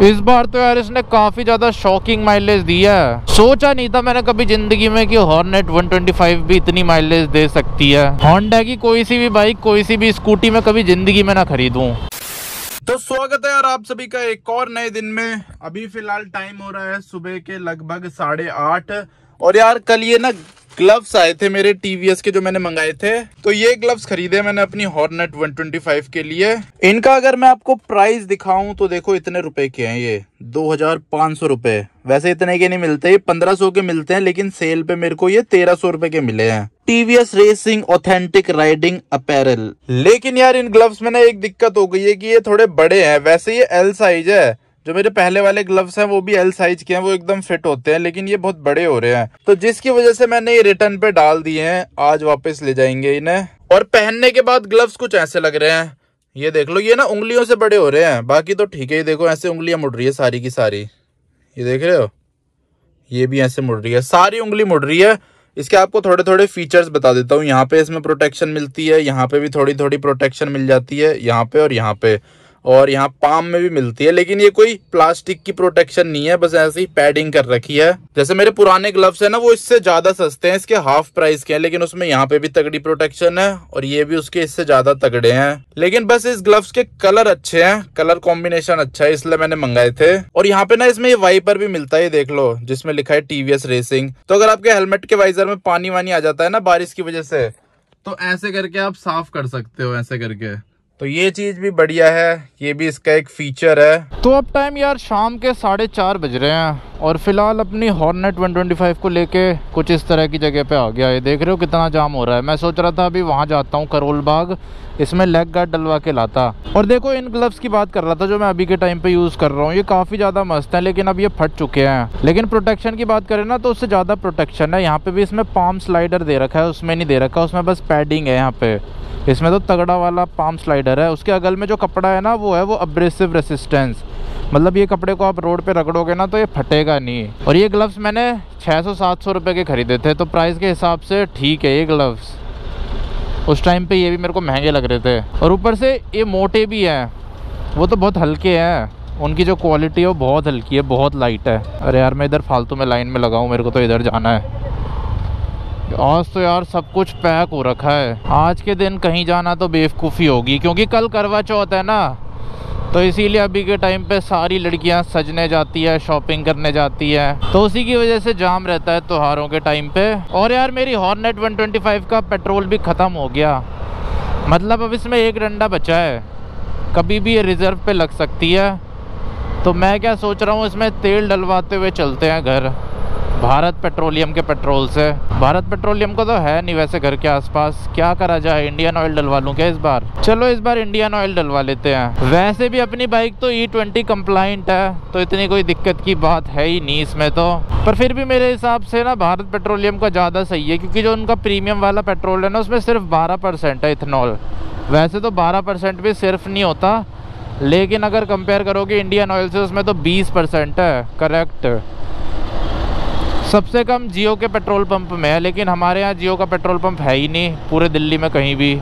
इस बार तो यार इसने काफी ज्यादा शॉकिंग माइलेज दिया है। सोचा नहीं था मैंने कभी जिंदगी में कि हॉर्नेट 125 भी इतनी माइलेज दे सकती है। होंडा की कोई सी भी बाइक, कोई सी भी स्कूटी में कभी जिंदगी में ना खरीदूं। तो स्वागत है यार आप सभी का एक और नए दिन में। अभी फिलहाल टाइम हो रहा है सुबह के लगभग 8:30। और यार कल ये ना ग्लव्स आए थे मेरे टीवीएस के जो मैंने मंगाए थे। तो ये ग्लव्स खरीदे मैंने अपनी हॉर्नेट 125 के लिए। इनका अगर मैं आपको प्राइस दिखाऊं तो देखो इतने रुपए के हैं ये, 2500 रुपए। वैसे इतने के नहीं मिलते, ये 1500 के मिलते हैं, लेकिन सेल पे मेरे को ये 1300 रुपए के मिले हैं। TVS racing authentic riding apparel. लेकिन यार इन ग्लव्स में ना एक दिक्कत हो गई है कि ये थोड़े बड़े हैं। वैसे ये एल साइज है, जो मेरे पहले वाले ग्लव्स हैं वो भी एल साइज के हैं, वो एकदम फिट होते हैं, लेकिन ये बहुत बड़े हो रहे हैं। तो जिसकी वजह से मैंने ये रिटर्न पे डाल दिए हैं। आज वापस ले जाएंगे इन्हें। और पहनने के बाद ग्लव्स कुछ ऐसे लग रहे हैं, ये देख लो, ये ना उंगलियों से बड़े हो रहे हैं। बाकी तो ठीक है, ये देखो ऐसे उंगलियां मुड़ रही है सारी की सारी, ये देख रहे हो, ये भी ऐसे मुड़ रही है, सारी उंगली मुड़ रही है। इसके आपको थोड़े थोड़े फीचर्स बता देता हूँ। यहाँ पे इसमें प्रोटेक्शन मिलती है, यहाँ पे भी थोड़ी थोड़ी प्रोटेक्शन मिल जाती है, यहाँ पे और यहाँ पे, और यहाँ पाम में भी मिलती है। लेकिन ये कोई प्लास्टिक की प्रोटेक्शन नहीं है, बस ऐसी पैडिंग कर रखी है। जैसे मेरे पुराने ग्लव्स है ना, वो इससे ज्यादा सस्ते हैं, इसके हाफ प्राइस के हैं, लेकिन उसमें यहाँ पे भी तगड़ी प्रोटेक्शन है और ये भी उसके इससे ज्यादा तगड़े हैं। लेकिन बस इस ग्लव्स के कलर अच्छे हैं, कलर कॉम्बिनेशन अच्छा है, इसलिए मैंने मंगाए थे। और यहाँ पे ना इसमें ये वाइपर भी मिलता है, ये देख लो, जिसमें लिखा है टीवीएस रेसिंग। तो अगर आपके हेलमेट के वाइजर में पानी वानी आ जाता है ना बारिश की वजह से, तो ऐसे करके आप साफ कर सकते हो, ऐसे करके। तो ये चीज भी बढ़िया है, ये भी इसका एक फीचर है। तो अब टाइम यार शाम के 4:30 बज रहे हैं और फिलहाल अपनी हॉर्नेट 125 को लेके कुछ इस तरह की जगह पे आ गया। ये देख रहे हो कितना जाम हो रहा है। मैं सोच रहा था अभी वहाँ जाता हूँ करोल बाग, इसमें लेग गार्ड डलवा के लाता। और देखो इन ग्लव्स की बात कर रहा था जो मैं अभी के टाइम पे यूज़ कर रहा हूँ, ये काफ़ी ज़्यादा मस्त है, लेकिन अब ये फट चुके हैं। लेकिन प्रोटेक्शन की बात करें ना तो उससे ज़्यादा प्रोटेक्शन है। यहाँ पे भी इसमें पाम स्लाइडर दे रखा है, उसमें नहीं दे रखा, उसमें बस पैडिंग है। यहाँ पे इसमें तो तगड़ा वाला पाम स्लाइडर है। उसके अगल में जो कपड़ा है ना वो है वो अब्रेसिव रेसिस्टेंस, मतलब ये कपड़े को आप रोड पे रगड़ोगे ना तो ये फटेगा नहीं। और ये ग्लव्स मैंने 600-700 रुपये के खरीदे थे, तो प्राइस के हिसाब से ठीक है ये ग्लव्स। उस टाइम पे ये भी मेरे को महंगे लग रहे थे। और ऊपर से ये मोटे भी हैं, वो तो बहुत हल्के हैं, उनकी जो क्वालिटी है वो बहुत हल्की है, बहुत लाइट है। अरे यार मैं इधर फालतू में लाइन में लगा हूँ, मेरे को तो इधर जाना है। आज तो यार सब कुछ पैक हो रखा है। आज के दिन कहीं जाना तो बेवकूफ़ी होगी, क्योंकि कल करवा चौथ है ना, तो इसीलिए अभी के टाइम पे सारी लड़कियां सजने जाती है, शॉपिंग करने जाती है, तो उसी की वजह से जाम रहता है त्योहारों के टाइम पे। और यार मेरी हॉर्नेट 125 का पेट्रोल भी ख़त्म हो गया, मतलब अब इसमें एक डंडा बचा है, कभी भी ये रिज़र्व पे लग सकती है। तो मैं क्या सोच रहा हूँ, इसमें तेल डलवाते हुए चलते हैं घर भारत पेट्रोलियम के पेट्रोल से। भारत पेट्रोलियम को तो है नहीं वैसे घर के आसपास, क्या करा जाए, इंडियन ऑयल डलवा लूँ क्या इस बार? चलो इस बार इंडियन ऑयल डलवा लेते हैं। वैसे भी अपनी बाइक तो E20 कंप्लाइंट है, तो इतनी कोई दिक्कत की बात है ही नहीं इसमें तो। पर फिर भी मेरे हिसाब से ना भारत पेट्रोलियम का ज़्यादा सही है, क्योंकि जो उनका प्रीमियम वाला पेट्रोल है ना उसमें सिर्फ 12% है इथेनॉल। वैसे तो 12% भी सिर्फ नहीं होता, लेकिन अगर कंपेयर करोगे इंडियन ऑयल से उसमें तो 20% है। करेक्ट, सबसे कम जियो के पेट्रोल पंप में है, लेकिन हमारे यहाँ जियो का पेट्रोल पंप है ही नहीं पूरे दिल्ली में कहीं भी।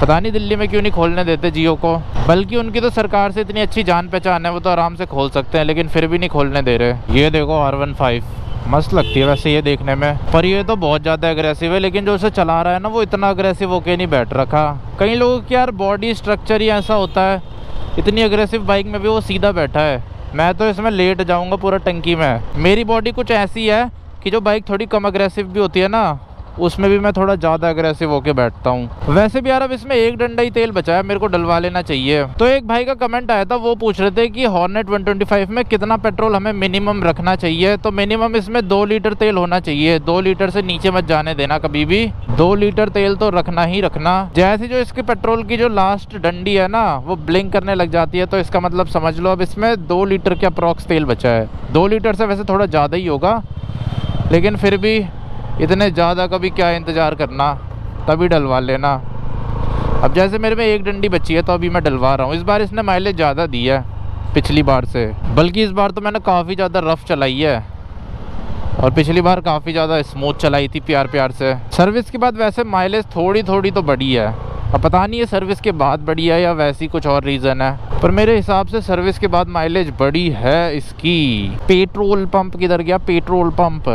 पता नहीं दिल्ली में क्यों नहीं खोलने देते जियो को, बल्कि उनकी तो सरकार से इतनी अच्छी जान पहचान है, वो तो आराम से खोल सकते हैं, लेकिन फिर भी नहीं खोलने दे रहे। ये देखो R15 मस्त लगती है वैसे ये देखने में, पर ये तो बहुत ज़्यादा अग्रेसिव है। लेकिन जो उसे चला रहा है ना वो इतना अग्रेसिव होके नहीं बैठ रखा। कई लोगों की यार बॉडी स्ट्रक्चर ही ऐसा होता है, इतनी अग्रेसिव बाइक में भी वो सीधा बैठा है। मैं तो इसमें लेट जाऊंगा पूरा टंकी में। मेरी बॉडी कुछ ऐसी है कि जो बाइक थोड़ी कम अग्रेसिव भी होती है ना, उसमें भी मैं थोड़ा ज़्यादा अग्रेसिव होके बैठता हूँ। वैसे भी यार अब इसमें एक डंडा ही तेल बचा है, मेरे को डलवा लेना चाहिए। तो एक भाई का कमेंट आया था, वो पूछ रहे थे कि हॉर्नेट 125 में कितना पेट्रोल हमें मिनिमम रखना चाहिए। तो मिनिमम इसमें 2 लीटर तेल होना चाहिए, 2 लीटर से नीचे मत जाने देना कभी भी। 2 लीटर तेल तो रखना ही रखना। जैसे जो इसके पेट्रोल की जो लास्ट डंडी है ना वो ब्लिंक करने लग जाती है, तो इसका मतलब समझ लो अब इसमें 2 लीटर के अप्रॉक्स तेल बचा है। 2 लीटर से वैसे थोड़ा ज़्यादा ही होगा, लेकिन फिर भी इतने ज़्यादा का भी क्या इंतज़ार करना, तभी डलवा लेना। अब जैसे मेरे में एक डंडी बची है तो अभी मैं डलवा रहा हूँ। इस बार इसने माइलेज ज़्यादा दी है पिछली बार से, बल्कि इस बार तो मैंने काफ़ी ज़्यादा रफ़ चलाई है और पिछली बार काफ़ी ज़्यादा स्मूथ चलाई थी, प्यार प्यार से। सर्विस के बाद वैसे माइलेज थोड़ी थोड़ी तो बढ़ी है, अब पता नहीं ये सर्विस के बाद बढ़ी है या वैसी कुछ और रीज़न है। पर मेरे हिसाब से सर्विस के बाद माइलेज बड़ी है इसकी। पेट्रोल पंप किधर गया? Petrol pump,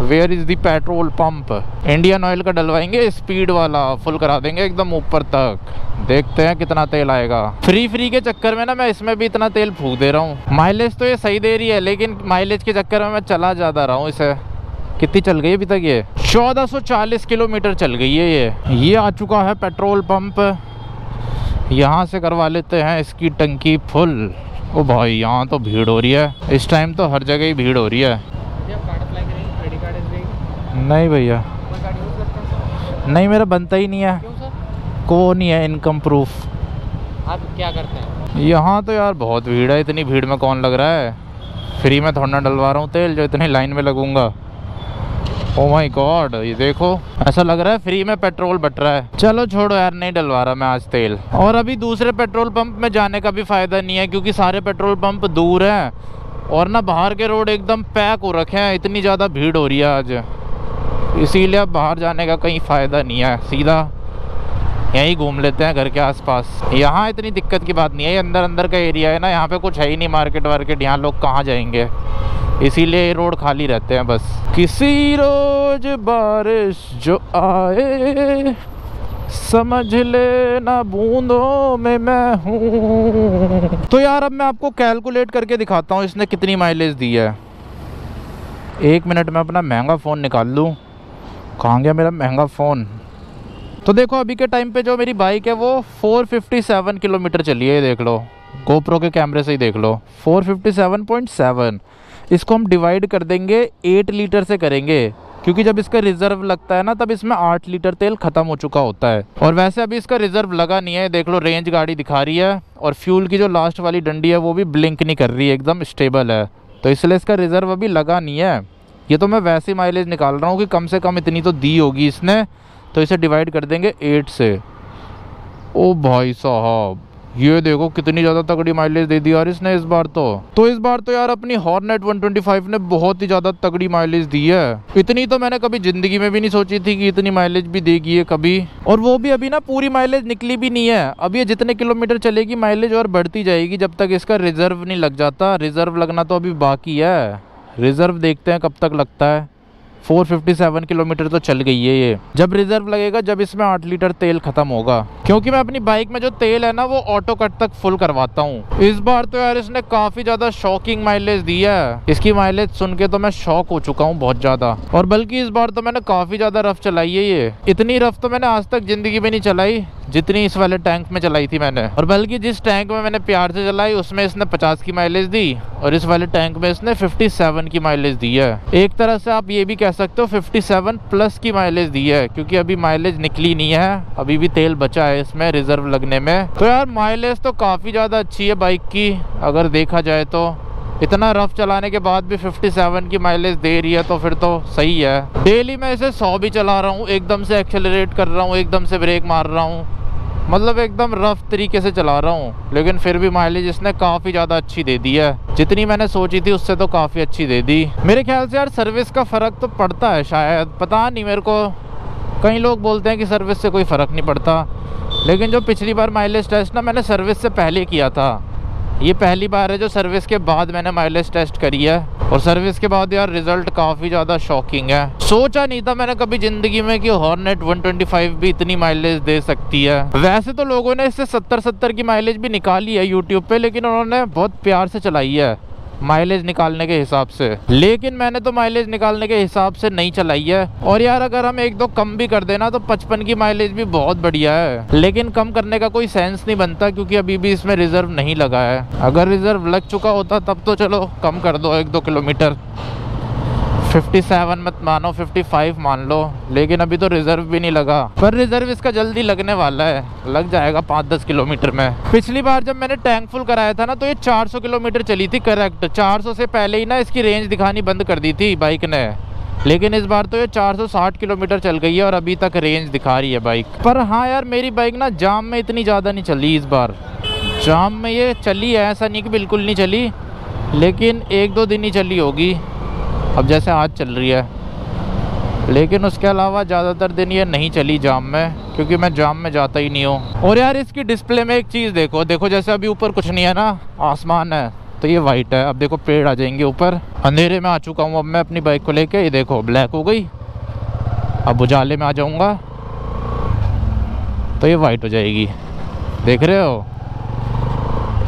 where is the petrol pump? Indian Oil का डलवाएंगे, स्पीड वाला फुल करा देंगे एकदम ऊपर तक। देखते हैं कितना तेल आएगा। फ्री के चक्कर में ना मैं इसमें भी इतना तेल फूंक दे रहा हूँ। माइलेज तो ये सही दे रही है, लेकिन माइलेज के चक्कर में मैं चला ज़्यादा रहा हूँ। इसे कितनी चल गई अभी तक? ये 1440 किलोमीटर चल गई है ये आ चुका है पेट्रोल पंप। यहाँ से करवा लेते हैं इसकी टंकी फुल। ओ भाई, यहाँ तो भीड़ हो रही है इस टाइम, तो हर जगह ही भीड़ हो रही है। नहीं भैया, नहीं, मेरा बनता ही नहीं है। को नहीं है इनकम प्रूफ। आप क्या करते हैं? यहाँ तो यार बहुत भीड़ है। इतनी भीड़ में कौन लग रहा है? फ्री में थोड़ा ना डलवा रहा हूँ तेल जो इतनी लाइन में लगूंगा। ओ माय गॉड, ये देखो, ऐसा लग रहा है फ्री में पेट्रोल बट रहा है। चलो छोड़ो यार, नहीं डलवा रहा मैं आज तेल। और अभी दूसरे पेट्रोल पंप में जाने का भी फायदा नहीं है, क्योंकि सारे पेट्रोल पंप दूर हैं और ना बाहर के रोड एकदम पैक हो रखे हैं। इतनी ज़्यादा भीड़ हो रही है आज, इसीलिए अब बाहर जाने का कहीं फ़ायदा नहीं है। सीधा यहीं घूम लेते हैं घर के आसपास। यहाँ इतनी दिक्कत की बात नहीं है, ये अंदर अंदर का एरिया है ना, यहाँ पे कुछ है ही नहीं मार्केट वार्केट। यहाँ लोग कहाँ जाएंगे, इसीलिए ये रोड खाली रहते हैं बस। किसी रोज बारिश जो आए, समझ ले ना बूंदों में मैं हूँ। तो यार अब मैं आपको कैलकुलेट करके दिखाता हूँ इसने कितनी माइलेज दी है। 1 मिनट में अपना महंगा फ़ोन निकाल लूँ। कहाँ गया मेरा महंगा फ़ोन? तो देखो अभी के टाइम पे जो मेरी बाइक है वो 457 किलोमीटर चली है। देख लो, गोप्रो के कैमरे से ही देख लो, 457.7। इसको हम डिवाइड कर देंगे 8 लीटर से करेंगे, क्योंकि जब इसका रिजर्व लगता है ना तब इसमें 8 लीटर तेल ख़त्म हो चुका होता है। और वैसे अभी इसका रिजर्व लगा नहीं है। देख लो, रेंज गाड़ी दिखा रही है और फ्यूल की जो लास्ट वाली डंडी है वो भी ब्लिंक नहीं कर रही है, एकदम स्टेबल है। तो इसलिए इसका रिजर्व अभी लगा नहीं है। ये तो मैं वैसे ही माइलेज निकाल रहा हूँ कि कम से कम इतनी तो दी होगी इसने। तो इसे डिवाइड कर देंगे 8 से। ओ भाई साहब, ये देखो कितनी ज़्यादा तगड़ी माइलेज दे दी यार इसने इस बार तो इस बार तो यार अपनी हॉर्नेट 125 ने बहुत ही ज़्यादा तगड़ी माइलेज दी है। इतनी तो मैंने कभी ज़िंदगी में भी नहीं सोची थी कि इतनी माइलेज भी देगी ये कभी। और वो भी अभी ना पूरी माइलेज निकली भी नहीं है। अब ये जितने किलोमीटर चलेगी माइलेज और बढ़ती जाएगी जब तक इसका रिजर्व नहीं लग जाता। रिजर्व लगना तो अभी बाकी है। रिजर्व देखते हैं कब तक लगता है। 457 किलोमीटर तो चल गई है ये। जब रिजर्व लगेगा, जब इसमें 8 लीटर तेल खत्म होगा, क्योंकि मैं अपनी बाइक में जो तेल है ना वो ऑटो कट तक फुल करवाता हूँ। इस बार तो यार इसने काफी ज्यादा शॉकिंग माइलेज दी है। इसकी माइलेज सुन के तो मैं शॉक हो चुका हूँ बहुत ज्यादा। और बल्कि इस बार तो मैंने काफी ज्यादा रफ चलाई है ये। इतनी रफ तो मैंने आज तक जिंदगी में नहीं चलाई जितनी इस वाले टैंक में चलाई थी मैंने। और बल्कि जिस टैंक में मैंने प्यार से चलाई उसमें इसने 50 की माइलेज दी और इस वाले टैंक में इसने 57 की माइलेज दी है। एक तरह से आप ये भी कह सकते हो 57 प्लस की माइलेज दी है, क्योंकि अभी माइलेज निकली नहीं है, अभी भी तेल बचा है इसमें रिजर्व लगने में। तो यार माइलेज तो काफ़ी ज़्यादा अच्छी है बाइक की अगर देखा जाए तो। इतना रफ चलाने के बाद भी 57 की माइलेज दे रही है तो फिर तो सही है। डेली मैं इसे 100 भी चला रहा हूँ, एकदम से एक्सेलरेट कर रहा हूँ, एकदम से ब्रेक मार रहा हूँ, मतलब एकदम रफ तरीके से चला रहा हूँ, लेकिन फिर भी माइलेज इसने काफ़ी ज़्यादा अच्छी दे दी है। जितनी मैंने सोची थी उससे तो काफ़ी अच्छी दे दी। मेरे ख्याल से यार सर्विस का फ़र्क तो पड़ता है शायद, पता नहीं मेरे को। कई लोग बोलते हैं कि सर्विस से कोई फ़र्क नहीं पड़ता, लेकिन जो पिछली बार माइलेज टेस्ट ना मैंने सर्विस से पहले किया था, ये पहली बार है जो सर्विस के बाद मैंने माइलेज टेस्ट करी है। और सर्विस के बाद यार रिजल्ट काफ़ी ज़्यादा शॉकिंग है। सोचा नहीं था मैंने कभी ज़िंदगी में कि हॉर्नेट 125 भी इतनी माइलेज दे सकती है। वैसे तो लोगों ने इससे 70 की माइलेज भी निकाली है यूट्यूब पे, लेकिन उन्होंने बहुत प्यार से चलाई है माइलेज निकालने के हिसाब से। लेकिन मैंने तो माइलेज निकालने के हिसाब से नहीं चलाई है। और यार अगर हम 1-2 कम भी कर देना तो 55 की माइलेज भी बहुत बढ़िया है, लेकिन कम करने का कोई सेंस नहीं बनता क्योंकि अभी भी इसमें रिजर्व नहीं लगा है। अगर रिजर्व लग चुका होता तब तो चलो कम कर दो 1-2 किलोमीटर, 57 मत मानो 55 मान लो, लेकिन अभी तो रिजर्व भी नहीं लगा। पर रिजर्व इसका जल्दी लगने वाला है, लग जाएगा 5-10 किलोमीटर में। पिछली बार जब मैंने टैंक फुल कराया था ना तो ये 400 किलोमीटर चली थी करेक्ट। 400 से पहले ही ना इसकी रेंज दिखानी बंद कर दी थी बाइक ने, लेकिन इस बार तो ये 460 किलोमीटर चल गई है और अभी तक रेंज दिखा रही है बाइक। पर हाँ यार मेरी बाइक ना जाम में इतनी ज़्यादा नहीं चली इस बार। जाम में ये चली है, ऐसा नहीं कि बिल्कुल नहीं चली, लेकिन 1-2 दिन ही चली होगी। अब जैसे आज चल रही है लेकिन उसके अलावा ज़्यादातर दिन ये नहीं चली जाम में, क्योंकि मैं जाम में जाता ही नहीं हूँ। और यार इसकी डिस्प्ले में एक चीज़ देखो, देखो जैसे अभी ऊपर कुछ नहीं है ना, आसमान है तो ये वाइट है। अब देखो पेड़ आ जाएंगे ऊपर। अंधेरे में आ चुका हूँ अब मैं अपनी बाइक को लेके, ये देखो ब्लैक हो गई। अब उजाले में आ जाऊँगा तो ये वाइट हो जाएगी। देख रहे हो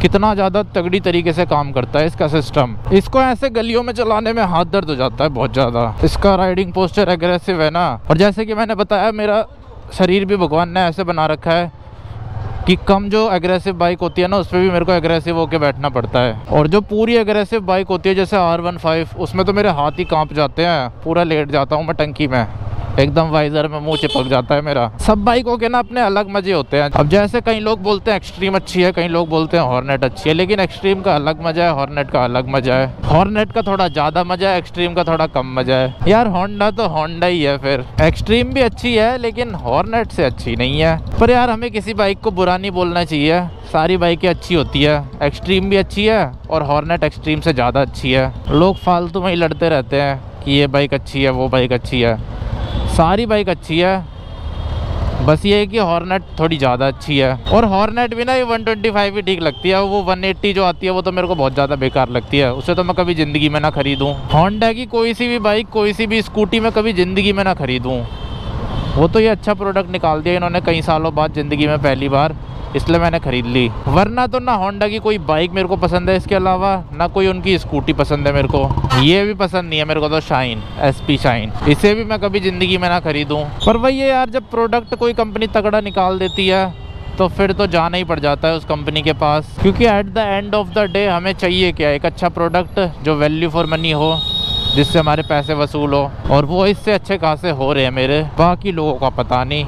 कितना ज़्यादा तगड़ी तरीके से काम करता है इसका सिस्टम। इसको ऐसे गलियों में चलाने में हाथ दर्द हो जाता है बहुत ज़्यादा। इसका राइडिंग पोस्चर एग्रेसिव है ना, और जैसे कि मैंने बताया मेरा शरीर भी भगवान ने ऐसे बना रखा है कि कम जो एग्रेसिव बाइक होती है ना, उस पर भी मेरे को एग्रेसिव होके बैठना पड़ता है। और जो पूरी एग्रेसिव बाइक होती है जैसे R15, उसमें तो मेरे हाथ ही कांप जाते हैं, पूरा लेट जाता हूँ मैं टंकी में, एकदम वाइजर में मुंह चिपक जाता है मेरा। सब बाइकों के ना अपने अलग मजे होते हैं। अब जैसे कई लोग बोलते हैं एक्सट्रीम अच्छी है, कई लोग बोलते हैं हॉर्नेट अच्छी है, लेकिन एक्सट्रीम का अलग मजा है, हॉर्नेट का अलग मजा है। हॉर्नेट का थोड़ा ज़्यादा मजा है, एक्सट्रीम का थोड़ा कम मजा है। यार होंडा तो होंडा ही है, फिर एक्सट्रीम भी अच्छी है लेकिन हॉर्नेट से अच्छी नहीं है। पर यार हमें किसी बाइक को बुरा नहीं बोलना चाहिए, सारी बाइकें अच्छी होती है। एक्सट्रीम भी अच्छी है और हॉर्नेट एक्सट्रीम से ज़्यादा अच्छी है। लोग फालतू में ही लड़ते रहते हैं कि ये बाइक अच्छी है, वो बाइक अच्छी है। सारी बाइक अच्छी है, बस ये है कि हॉर्नेट थोड़ी ज़्यादा अच्छी है। और हॉर्नेट भी ना ये 125 ही ठीक लगती है, वो 180 जो आती है वो तो मेरे को बहुत ज़्यादा बेकार लगती है, उसे तो मैं कभी ज़िंदगी में ना खरीदूँ। होंडा की कोई सी भी बाइक, कोई सी भी स्कूटी में कभी ज़िंदगी में ना खरीदूँ। वो तो ये अच्छा प्रोडक्ट निकाल दिया इन्होंने कई सालों बाद ज़िंदगी में पहली बार, इसलिए मैंने ख़रीद ली। वरना तो ना होंडा की कोई बाइक मेरे को पसंद है, इसके अलावा ना कोई उनकी स्कूटी पसंद है मेरे को। ये भी पसंद नहीं है मेरे को तो शाइन, SP शाइन, इसे भी मैं कभी ज़िंदगी में ना खरीदूं। पर वही है यार, जब प्रोडक्ट कोई कंपनी तगड़ा निकाल देती है तो फिर तो जाना ही पड़ जाता है उस कंपनी के पास, क्योंकि at the end of the day हमें चाहिए क्या, एक अच्छा प्रोडक्ट जो वैल्यू फॉर मनी हो, जिससे हमारे पैसे वसूल हो। और वो इससे अच्छे खासे हो रहे हैं मेरे, बाकी लोगों का पता नहीं।